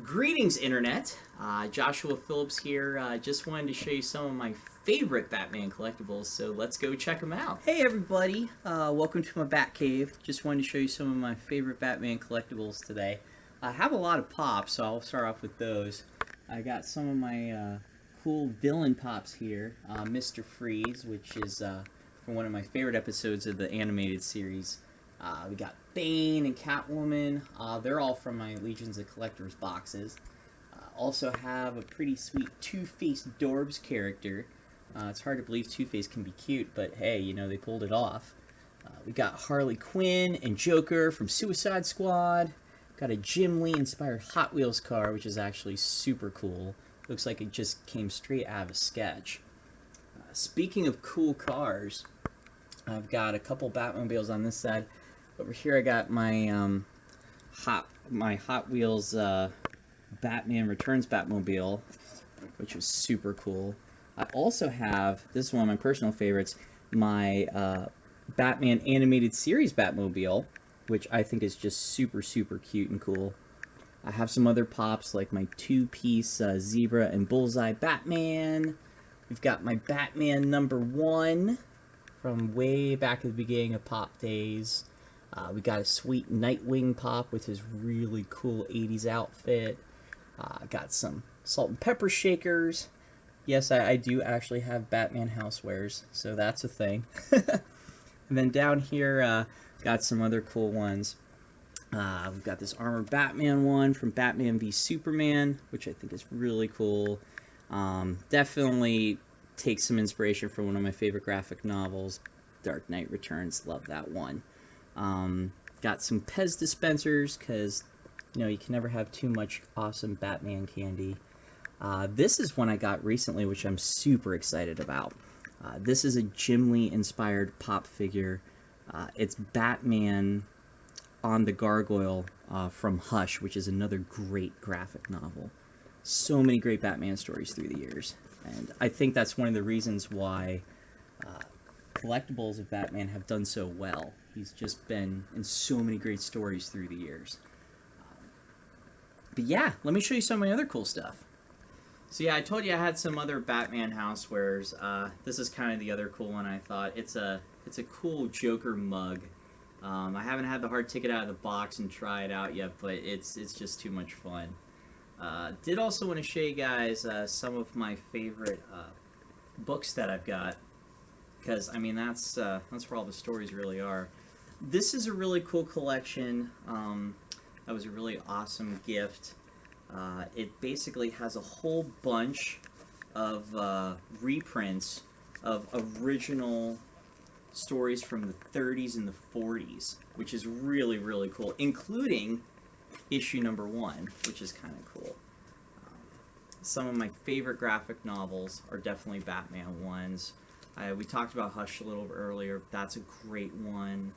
Greetings, Internet. Joshua Phillips here. Just wanted to show you some of my favorite Batman collectibles, so let's go check them out. Hey, everybody. Welcome to my Bat Cave. Just wanted to show you some of my favorite Batman collectibles today. I have a lot of pops, so I'll start off with those. I got some of my cool villain pops here. Mr. Freeze, which is from one of my favorite episodes of the animated series. We got Bane and Catwoman. They're all from my Legions of Collectors boxes. Also have a pretty sweet Two-Face Dorbs character. It's hard to believe Two-Face can be cute, but hey, you know, they pulled it off. We got Harley Quinn and Joker from Suicide Squad. Got a Jim Lee-inspired Hot Wheels car, which is actually super cool. Looks like it just came straight out of a sketch. Speaking of cool cars, I've got a couple Batmobiles on this side. Over here I got my Hot Wheels Batman Returns Batmobile, which was super cool. I also have, this is one of my personal favorites, my Batman Animated Series Batmobile, which I think is just super cute and cool. I have some other pops like my two-piece Zebra and Bullseye Batman. We've got my Batman #1 from way back at the beginning of Pop Days. We got a sweet Nightwing pop with his really cool 80s outfit. Got some salt and pepper shakers. Yes, I do actually have Batman housewares, so that's a thing. And then down here, got some other cool ones. We've got this Armored Batman one from Batman v Superman, which I think is really cool. Definitely takes some inspiration from one of my favorite graphic novels, Dark Knight Returns. Love that one. Got some Pez dispensers, because, you know, you can never have too much awesome Batman candy. This is one I got recently, which I'm super excited about. This is a Jim Lee-inspired pop figure. It's Batman on the Gargoyle from Hush, which is another great graphic novel. So many great Batman stories through the years. And I think that's one of the reasons why collectibles of Batman have done so well. He's just been in so many great stories through the years. But yeah, let me show you some of my other cool stuff. So yeah, I told you I had some other Batman housewares. This is kind of the other cool one I thought. It's a cool Joker mug. I haven't had the hard ticket out of the box and try it out yet, but it's just too much fun. Did also want to show you guys some of my favorite books that I've got, because I mean that's where all the stories really are. This is a really cool collection. That was a really awesome gift. It basically has a whole bunch of reprints of original stories from the 30s and the 40s, which is really cool, including issue #1, which is kind of cool. Some of my favorite graphic novels are definitely Batman ones. We talked about Hush a little earlier. That's a great one.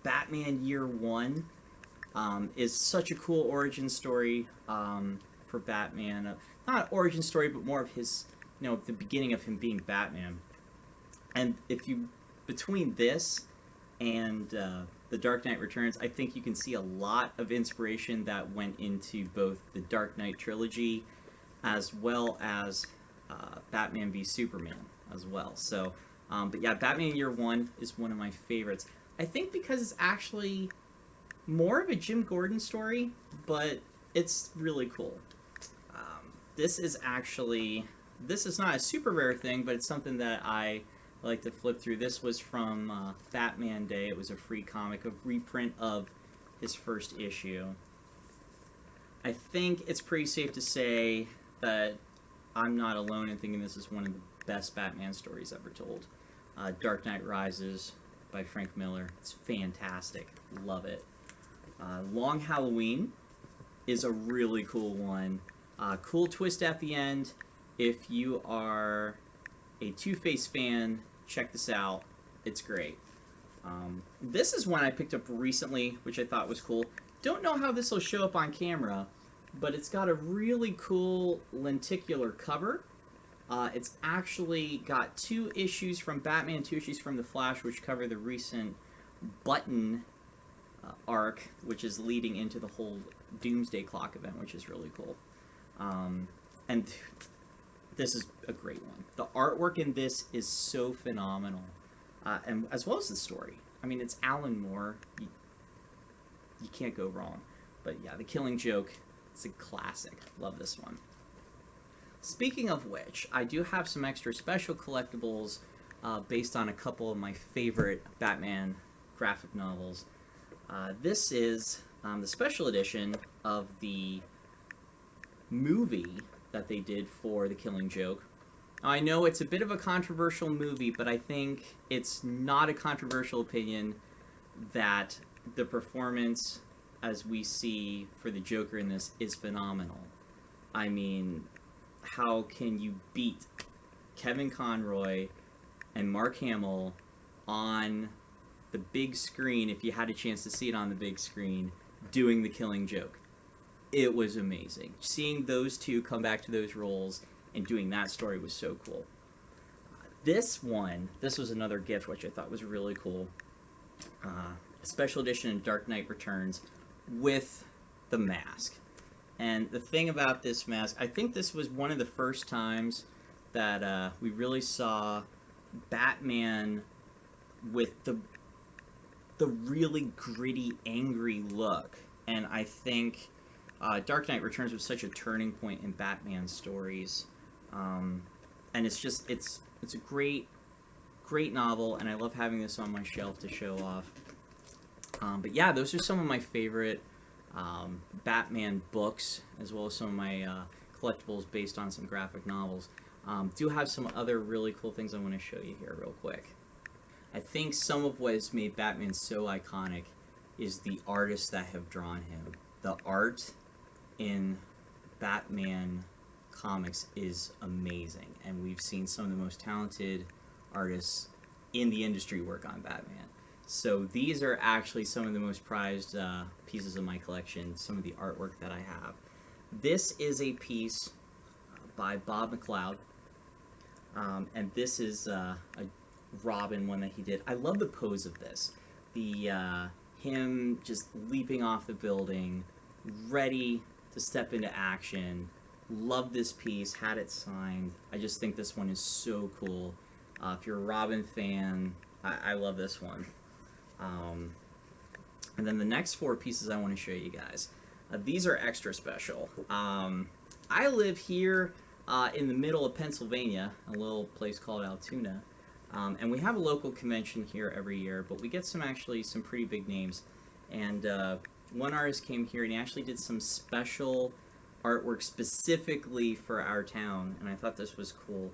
Batman Year One is such a cool origin story for Batman. Not origin story, but more of his, you know, the beginning of him being Batman. And if you, between this and The Dark Knight Returns, I think you can see a lot of inspiration that went into both the Dark Knight trilogy as well as Batman v Superman as well. So, but yeah, Batman Year One is one of my favorites. I think because it's actually more of a Jim Gordon story, but it's really cool. This is not a super rare thing, but it's something that I like to flip through. This was from Batman Day. It was a free comic, a reprint of his first issue. I think it's pretty safe to say that I'm not alone in thinking this is one of the best Batman stories ever told. Dark Knight Rises by Frank Miller. It's fantastic. Love it. Long Halloween is a really cool one. Cool twist at the end. If you are a Two-Face fan, check this out. It's great. This is one I picked up recently, which I thought was cool. Don't know how this will show up on camera, but it's got a really cool lenticular cover. It's actually got 2 issues from Batman, 2 issues from The Flash, which cover the recent Button arc, which is leading into the whole Doomsday Clock event, which is really cool. And this is a great one. The artwork in this is so phenomenal, and as well as the story. I mean, it's Alan Moore. You can't go wrong. But yeah, The Killing Joke, it's a classic. Love this one. Speaking of which, I do have some extra special collectibles based on a couple of my favorite Batman graphic novels. This is the special edition of the movie that they did for The Killing Joke. I know it's a bit of a controversial movie, but I think it's not a controversial opinion that the performance, as we see for the Joker in this, is phenomenal. I mean, how can you beat Kevin Conroy and Mark Hamill on the big screen, if you had a chance to see it on the big screen, doing The Killing Joke? It was amazing. Seeing those two come back to those roles and doing that story was so cool. This was another gift which I thought was really cool. A special edition in Dark Knight Returns with the mask. And the thing about this mask, I think this was one of the first times that we really saw Batman with the really gritty, angry look. And I think Dark Knight Returns was such a turning point in Batman stories. And it's a great novel, and I love having this on my shelf to show off. But yeah, those are some of my favorite Batman books, as well as some of my collectibles based on some graphic novels. Do have some other really cool things I want to show you here real quick. I think some of what has made Batman so iconic is the artists that have drawn him. The art in Batman comics is amazing, and we've seen some of the most talented artists in the industry work on Batman. So these are actually some of the most prized pieces of my collection, some of the artwork that I have. This is a piece by Bob McLeod, and this is a Robin one that he did. I love the pose of this. Him just leaping off the building, ready to step into action. Love this piece, had it signed. I just think this one is so cool. If you're a Robin fan, I love this one. And then the next four pieces I want to show you guys. These are extra special. I live here in the middle of Pennsylvania, a little place called Altoona. And we have a local convention here every year, but we get some pretty big names. And one artist came here and he actually did some special artwork specifically for our town, and I thought this was cool.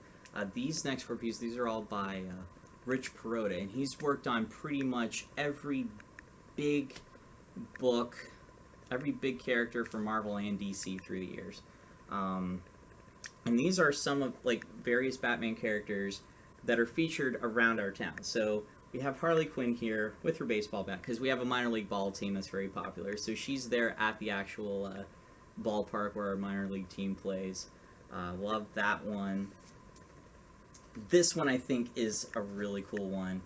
These next four pieces, these are all by Rich Perota, and he's worked on pretty much every big book, every big character for Marvel and DC through the years. And these are some of various Batman characters that are featured around our town. So we have Harley Quinn here with her baseball bat, because we have a minor league ball team that's very popular. So she's there at the actual ballpark where our minor league team plays. Love that one. This one I think is a really cool one.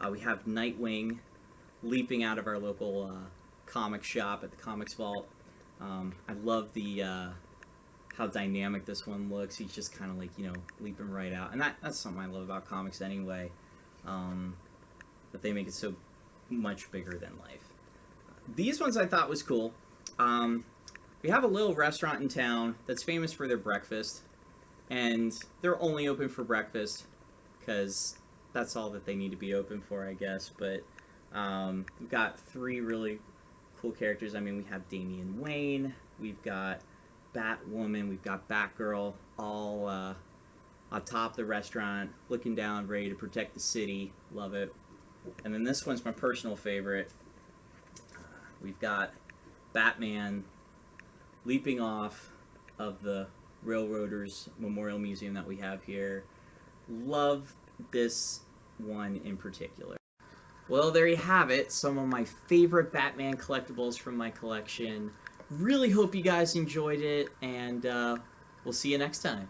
We have Nightwing leaping out of our local comic shop at the Comics Vault. I love how dynamic this one looks. He's just kind of leaping right out, and that's something I love about comics anyway. That they make it so much bigger than life. These ones I thought was cool. We have a little restaurant in town that's famous for their breakfast, and they're only open for breakfast because that's all that they need to be open for, I guess. But we've got three really cool characters. I mean, we have Damian Wayne, we've got Batwoman, we've got Batgirl, all on top of the restaurant, looking down, ready to protect the city. Love it. And then this one's my personal favorite. We've got Batman leaping off of the Railroaders Memorial Museum that we have here. Love this one in particular. Well, there you have it, some of my favorite Batman collectibles from my collection. Really hope you guys enjoyed it, and we'll see you next time.